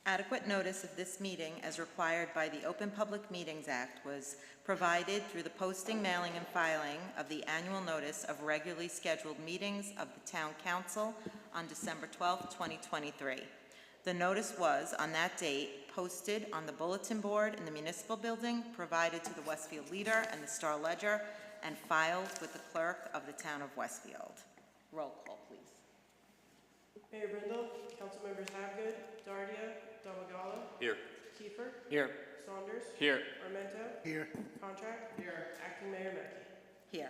Adequate notice of this meeting, as required by the Open Public Meetings Act, was provided through the posting, mailing, and filing of the annual notice of regularly scheduled meetings of the Town Council on December 12, 2023. The notice was, on that date, posted on the bulletin board in the municipal building, provided to the Westfield Leader and the Star Ledger, and filed with the clerk of the Town of Westfield. Roll call, please. Mayor Brindle, council members Havegood, Dardia, Domagala. Here. Kiefer. Here. Saunders. Here. Armento. Here. Contract. Here. Acting Mayor Mackey. Here.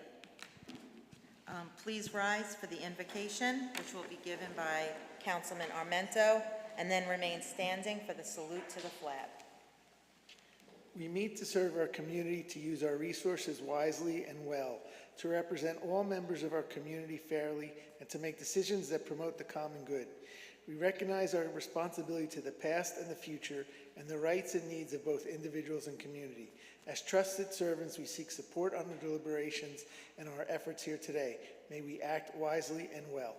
Please rise for the invocation, which will be given by Councilman Armento, and then remain standing for the salute to the flag. We meet to serve our community, to use our resources wisely and well, to represent all members of our community fairly, and to make decisions that promote the common good. We recognize our responsibility to the past and the future, and the rights and needs of both individuals and community. As trusted servants, we seek support on the deliberations and our efforts here today. May we act wisely and well.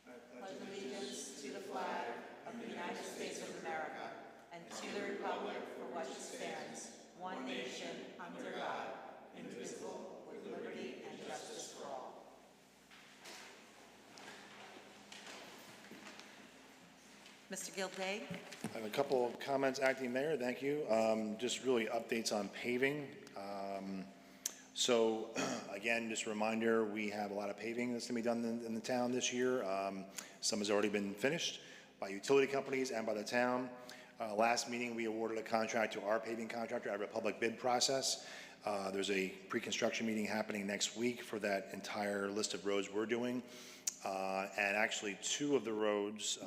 I pledge allegiance to the flag of the United States of America and to the republic for which it stands, one nation, under God, indivisible, with liberty and justice for all. Mr. Gilday. I have a couple of comments, Acting Mayor. Thank you. Just really updates on paving. So again, just a reminder, we have a lot of paving that's going to be done in the town this year. Some has already been finished by utility companies and by the town. Last meeting, we awarded a contract to our paving contractor out of a public bid process. There's a pre-construction meeting happening next week for that entire list of roads we're doing. And actually two of the roads,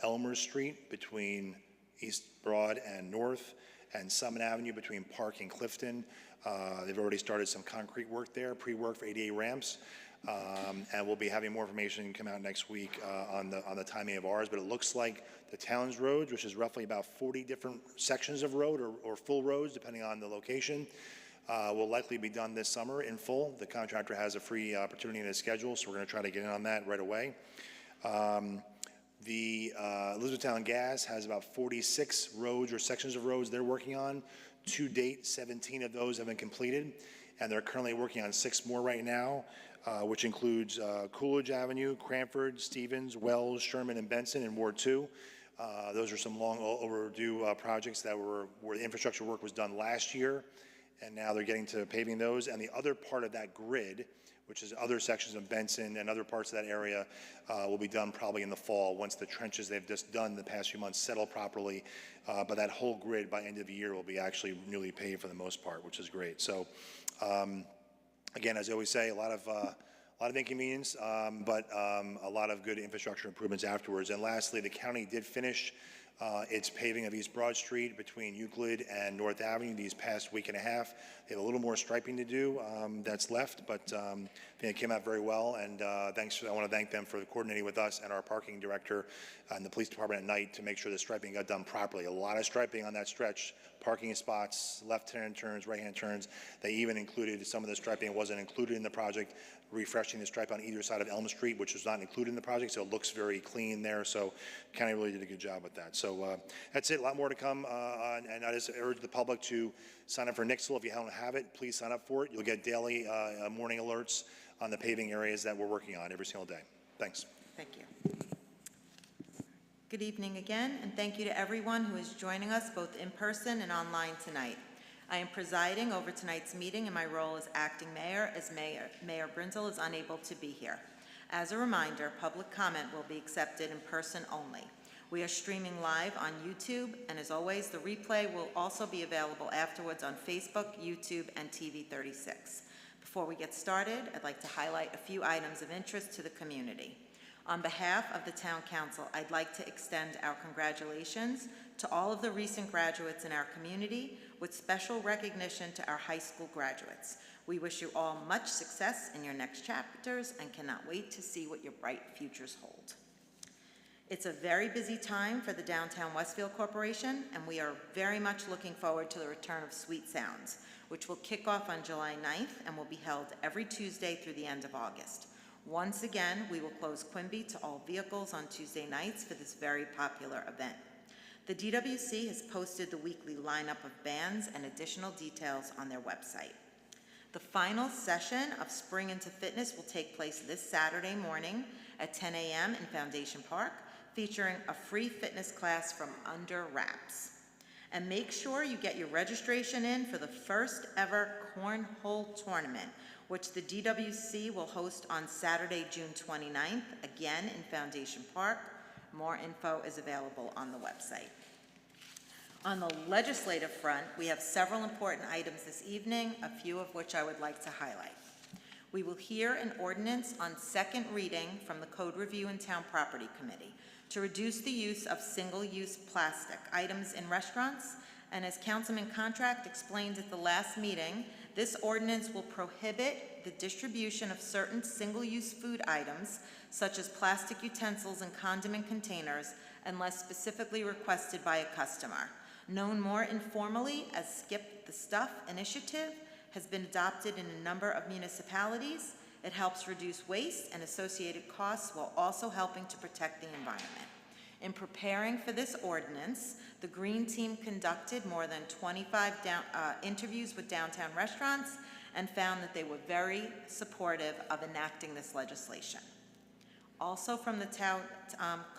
Elmer Street between East Broad and North, and Summit Avenue between Park and Clifton. They've already started some concrete work there, pre-work for ADA ramps. And we'll be having more information come out next week on the timing of ours. But it looks like the town's roads, which is roughly about 40 different sections of road or full roads, depending on the location, will likely be done this summer in full. The contractor has a free opportunity in his schedule, so we're going to try to get in on that right away. The Elizabethtown Gas has about 46 roads or sections of roads they're working on. To date, 17 of those have been completed, and they're currently working on 6 more right now, which includes Coolidge Avenue, Cranford, Stevens, Wells, Sherman, and Benson in Ward 2. Those are some long overdue projects that where the infrastructure work was done last year, and now they're getting to paving those. And the other part of that grid, which is other sections of Benson and other parts of that area, will be done probably in the fall once the trenches they've just done the past few months settle properly. But that whole grid by end of the year will be actually newly paved for the most part, which is great. So again, as I always say, a lot of inconvenience, but a lot of good infrastructure improvements afterwards. And lastly, the county did finish its paving of East Broad Street between Euclid and North Avenue these past week and a half. They have a little more striping to do that's left, but I think it came out very well. And I want to thank them for coordinating with us and our parking director and the police department at night to make sure the striping got done properly. A lot of striping on that stretch, parking spots, left-hand turns, right-hand turns. They even included some of the striping that wasn't included in the project, refreshing the stripe on either side of Elm Street, which was not included in the project, so it looks very clean there. So county really did a good job with that. So that's it, a lot more to come, and I just urge the public to sign up for Nixle. If you don't have it, please sign up for it. You'll get daily morning alerts on the paving areas that we're working on every single day. Thanks. Thank you. Good evening again, and thank you to everyone who is joining us both in person and online tonight. I am presiding over tonight's meeting in my role as acting mayor, as Mayor Brindle is unable to be here. As a reminder, public comment will be accepted in person only. We are streaming live on YouTube, and as always, the replay will also be available afterwards on Facebook, YouTube, and TV 36. Before we get started, I'd like to highlight a few items of interest to the community. On behalf of the Town Council, I'd like to extend our congratulations to all of the recent graduates in our community, with special recognition to our high school graduates. We wish you all much success in your next chapters and cannot wait to see what your bright futures hold. It's a very busy time for the Downtown Westfield Corporation, and we are very much looking forward to the return of Sweet Sounds, which will kick off on July 9th and will be held every Tuesday through the end of August. Once again, we will close Quimby to all vehicles on Tuesday nights for this very popular event. The DWC has posted the weekly lineup of bands and additional details on their website. The final session of Spring into Fitness will take place this Saturday morning at 10 a.m. in Foundation Park, featuring a free fitness class from Under Wraps. And make sure you get your registration in for the first ever Cornhole Tournament, which the DWC will host on Saturday, June 29th, again in Foundation Park. More info is available on the website. On the legislative front, we have several important items this evening, a few of which I would like to highlight. We will hear an ordinance on second reading from the Code Review and Town Property Committee to reduce the use of single-use plastic items in restaurants, and as Councilman Contract explained at the last meeting, this ordinance will prohibit the distribution of certain single-use food items, such as plastic utensils and condiment containers, unless specifically requested by a customer. Known more informally as Skip the Stuff initiative, has been adopted in a number of municipalities. It helps reduce waste and associated costs while also helping to protect the environment. In preparing for this ordinance, the Green Team conducted more than 25 interviews with downtown restaurants and found that they were very supportive of enacting this legislation. Also from the Town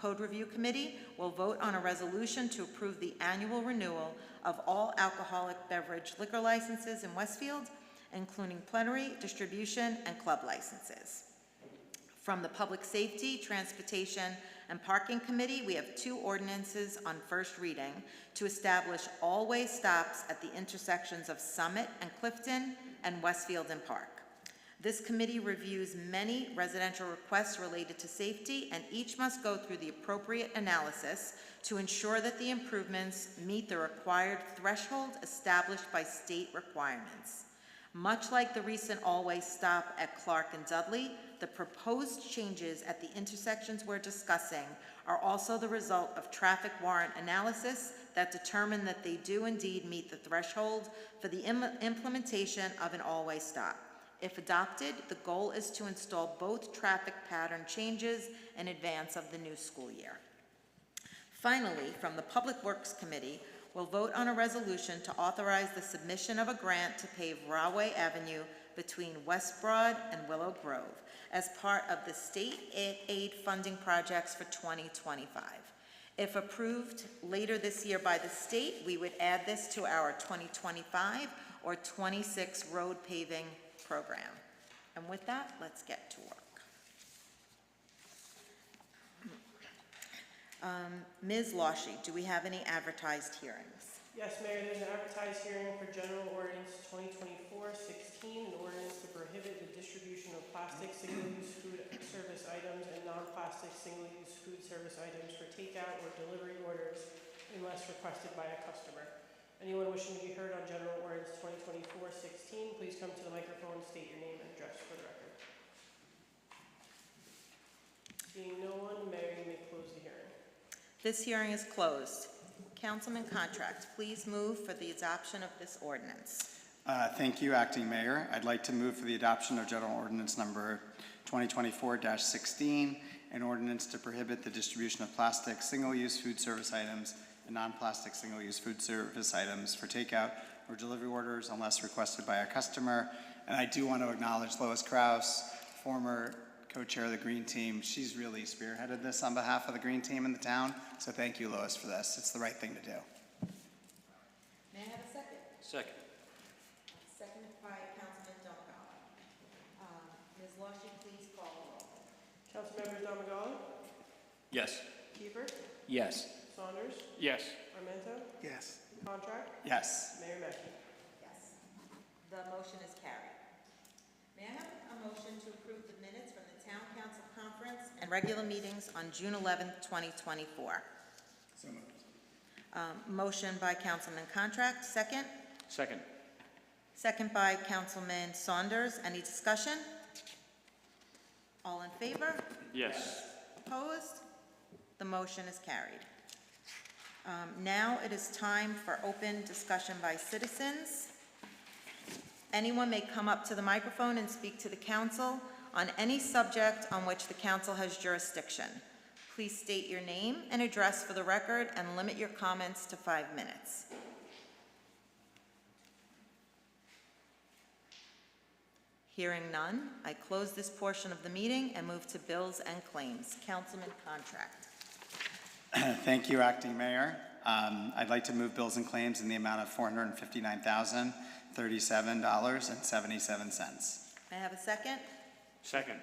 Code Review Committee, we'll vote on a resolution to approve the annual renewal of all alcoholic beverage liquor licenses in Westfield, including plenary, distribution, and club licenses. From the Public Safety, Transportation, and Parking Committee, we have two ordinances on first reading to establish all-way stops at the intersections of Summit and Clifton and Westfield and Park. This committee reviews many residential requests related to safety, and each must go through the appropriate analysis to ensure that the improvements meet the required threshold established by state requirements. Much like the recent all-way stop at Clark and Dudley, the proposed changes at the intersections we're discussing are also the result of traffic warrant analysis that determine that they do indeed meet the threshold for the implementation of an all-way stop. If adopted, the goal is to install both traffic pattern changes in advance of the new school year. Finally, from the Public Works Committee, we'll vote on a resolution to authorize the submission of a grant to pave Rahway Avenue between West Broad and Willow Grove as part of the state aid funding projects for 2025. If approved later this year by the state, we would add this to our 2025 or 26 road paving program. And with that, let's get to work. Ms. Lawshe, do we have any advertised hearings? Yes, Mayor, there's an advertised hearing for General Ordinance 2024-16, an ordinance to prohibit the distribution of plastic single-use food service items and non-plastic single-use food service items for takeout or delivery orders unless requested by a customer. Anyone wishing to be heard on General Ordinance 2024-16, please come to the microphone and state your name and address for the record. Seeing no one, Mayor, you may close the hearing. This hearing is closed. Councilman Contract, please move for the adoption of this ordinance. Thank you, Acting Mayor. I'd like to move for the adoption of General Ordinance number 2024-16, an ordinance to prohibit the distribution of plastic single-use food service items and non-plastic single-use food service items for takeout or delivery orders unless requested by a customer. And I do want to acknowledge Lois Krause, former co-chair of the Green Team. She's really spearheaded this on behalf of the Green Team in the town. So thank you, Lois, for this. It's the right thing to do. May I have a second? Second. Seconded by Councilman Domagala. Ms. Lawshe, please call the roll. Councilmembers Domagala, Yes. Kiefer, Yes. Saunders, Yes. Armento, Yes. Contract, Yes. Mayor Mackey. Yes. The motion is carried. May I have a motion to approve the minutes from the Town Council Conference and regular meetings on June 11th, 2024? So moved. Motion by Councilman Contract, second. Second. Second by Councilman Saunders. Any discussion? All in favor? Yes. Opposed? The motion is carried. Now it is time for open discussion by citizens. Anyone may come up to the microphone and speak to the council on any subject on which the council has jurisdiction. Please state your name and address for the record and limit your comments to 5 minutes. Hearing none, I close this portion of the meeting and move to bills and claims. Councilman Contract. Thank you, Acting Mayor. I'd like to move bills and claims in the amount of $459,037.77. May I have a second? Second.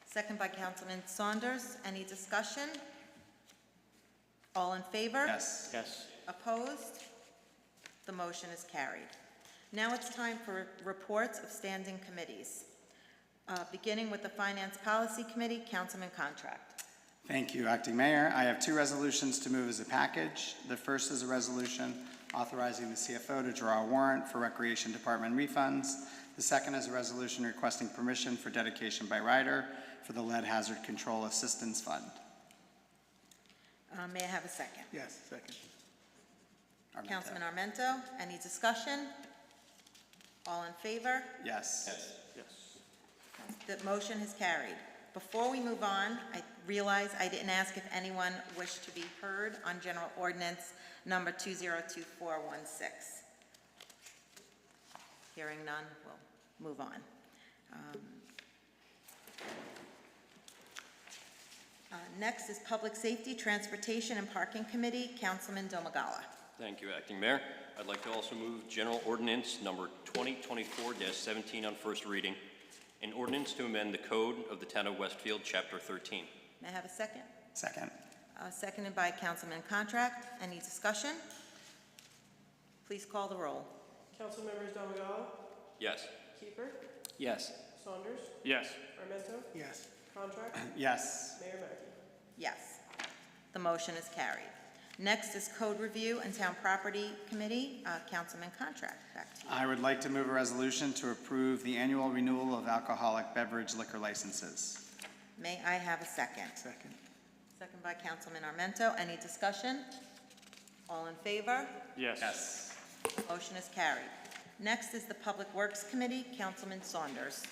Second by Councilman Saunders. Any discussion? All in favor? Yes. Yes. Opposed? The motion is carried. Now it's time for reports of standing committees. Beginning with the Finance Policy Committee, Councilman Contract. Thank you, Acting Mayor. I have 2 resolutions to move as a package. The first is a resolution authorizing the CFO to draw a warrant for Recreation Department refunds. The second is a resolution requesting permission for dedication by rider for the Lead Hazard Control Assistance Fund. May I have a second? Yes, second. Armento. Councilman Armento, any discussion? All in favor? Yes. Yes. The motion is carried. Before we move on, I realize I didn't ask if anyone wished to be heard on General Ordinance number 202416. Hearing none, we'll move on. Next is Public Safety, Transportation, and Parking Committee, Councilman Domagala. Thank you, Acting Mayor. I'd like to also move General Ordinance number 2024-17 on first reading, an ordinance to amend the code of the Town of Westfield, Chapter 13. May I have a second? Second. Seconded by Councilman Contract. Any discussion? Please call the roll. Council members Domagala, Yes. Kiefer, Yes. Saunders, Yes. Armento, Yes. Contract, Yes. Mayor Mackey. Yes. The motion is carried. Next is Code Review and Town Property Committee, Councilman Contract. Back to you. I would like to move a resolution to approve the annual renewal of alcoholic beverage liquor licenses. May I have a second? Second. Second by Councilman Armento. Any discussion? All in favor? Yes. Yes. Motion is carried. Next is the Public Works Committee, Councilman Saunders.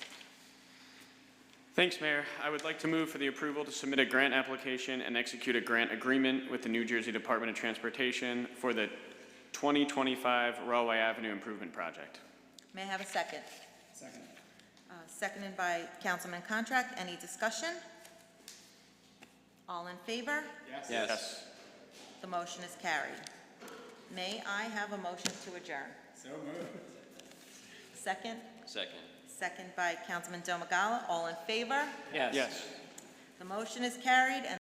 Thanks, Mayor. I would like to move for the approval to submit a grant application and execute a grant agreement with the New Jersey Department of Transportation for the 2025 Railway Avenue Improvement Project. May I have a second? Second. Seconded by Councilman Contract. Any discussion? All in favor? Yes. Yes. The motion is carried. May I have a motion to adjourn? So moved. Second? Second. Second by Councilman Domagala. All in favor? Yes. The motion is carried, and